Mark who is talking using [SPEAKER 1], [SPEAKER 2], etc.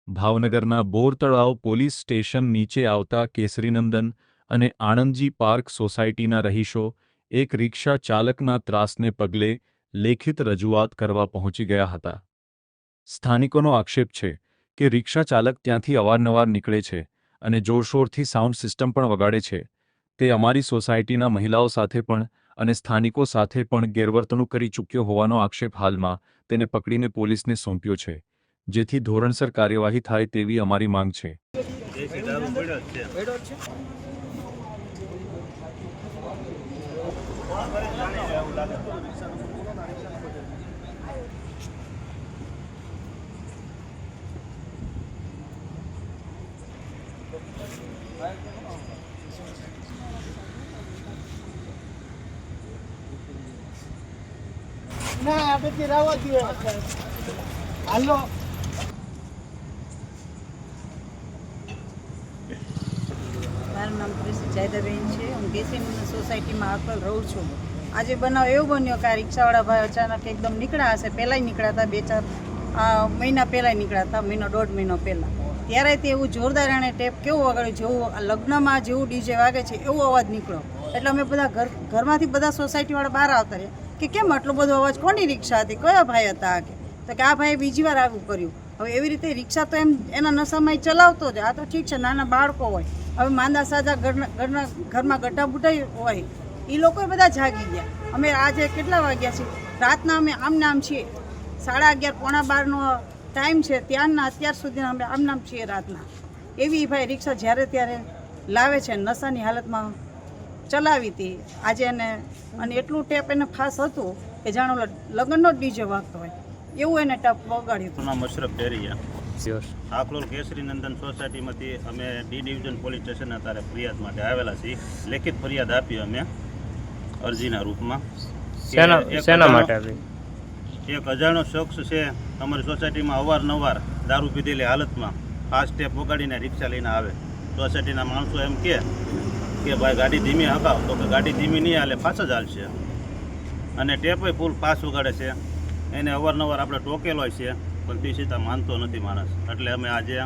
[SPEAKER 1] ભાવનગરના બોર તળાવ police station નીચે આવતા કેસરીનંદન અને આણંદજી પાર્ક સોસાયટીના રહીશો એક રિક્ષા ચાલકના ત્રાસને પગલે લેખિત રજૂઆત કરવા પહોંચી ગયા હતા। સ્થાનિકોનો આક્ષેપ છે કે રિક્ષા ચાલક ત્યાંથી અવારનવાર નીકળે છે અને જોરશોરથી સાઉન્ડ સિસ્ટમ પણ વગાડે છે। તે અમારી સોસાયટીના મહિલાઓ સાથે પણ અને સ્થાનિકો સાથે પણ ગેરવર્તણૂક કરી ચૂક્યો હોવાનો આક્ષેપ હાલમાં તેને પકડીને પોલીસને સોંપ્યો છે, જેથી ધોરણસર કાર્યવાહી થાય તેવી અમારી માંગ છે।
[SPEAKER 2] ના આપણે રાવા દો હાલો।
[SPEAKER 3] મારું નામ કૃષિ જાયદાબેન છે। હું કેસરી સોસાયટીમાં આકલ રહું છું। આજે બનાવ એવો બન્યો કે આ રિક્ષાવાળા ભાઈ અચાનક એકદમ નીકળ્યા હશે। પહેલાંય નીકળ્યા હતા, 2-4 મહિના પહેલાંય નીકળ્યા હતા, મહિનો 1.5 મહિનો પહેલાં। ત્યારે તે એવું જોરદાર એણે ટેપ કેવું વગાડ્યું, જેવું લગ્નમાં જેવું ડીજે વાગે છે એવો અવાજ નીકળ્યો। એટલે અમે બધા ઘરમાંથી બધા સોસાયટીવાળા બહાર આવતા રહ્યા કે કેમ આટલો બધો અવાજ, કોની રિક્ષા હતી, કયા ભાઈ હતા કે? તો કે આ ભાઈએ બીજી વાર આવું કર્યું। હવે એવી રીતે રિક્ષા તો એમ એના નશામાં ચલાવતો જ, આ તો ઠીક છે, નાના બાળકો હોય, હવે માંદા સાજા ઘરમાં ગઢા બુઢાઈ હોય, એ લોકો બધા જાગી ગયા। અમે આજે કેટલા વાગ્યા છે રાતના, અમે આમ છીએ, 11:30 પોણા 12નો ટાઈમ છે, ત્યારના અત્યાર સુધી અમે આમ છીએ રાતના। એવી ભાઈ રિક્ષા જ્યારે ત્યારે લાવે છે, નશાની હાલતમાં ચલાવી હતી આજે એને, અને એટલું ટેપ એને ફાસ હતું કે જાણો લગ્નનો જ ડીજે વાગતો હોય એવું એને ટેપ વગાડ્યું।
[SPEAKER 4] નામ અશરફ ડેરિયા, આકલોલ કેસરીનંદન સોસાયટીમાંથી અમે ડી ડિવિઝન પોલીસ સ્ટેશન અત્યારે ફરિયાદ માટે આવેલા છીએ। લેખિત ફરિયાદ આપી અમે અરજીના રૂપમાં।
[SPEAKER 5] શેના માટે આપી?
[SPEAKER 4] એક અજાણ્યો શખ્સ છે અમારી સોસાયટીમાં અવારનવાર દારૂ પીધેલી હાલતમાં ફાસ્ટ સ્ટેપ વગાડીને રિક્ષા લઈને આવે। સોસાયટીના માણસો એમ કે ભાઈ ગાડી ધીમી હકાવ, તો કે ગાડી ધીમી નહીં હાલે, ફાસ જ હાલશે, અને ટેપે ફૂલ ફાસ વગાડે છે। એને અવારનવાર આપણે ટોકેલો છે પણ તે સીધા માનતો નથી માણસ, એટલે અમે આજે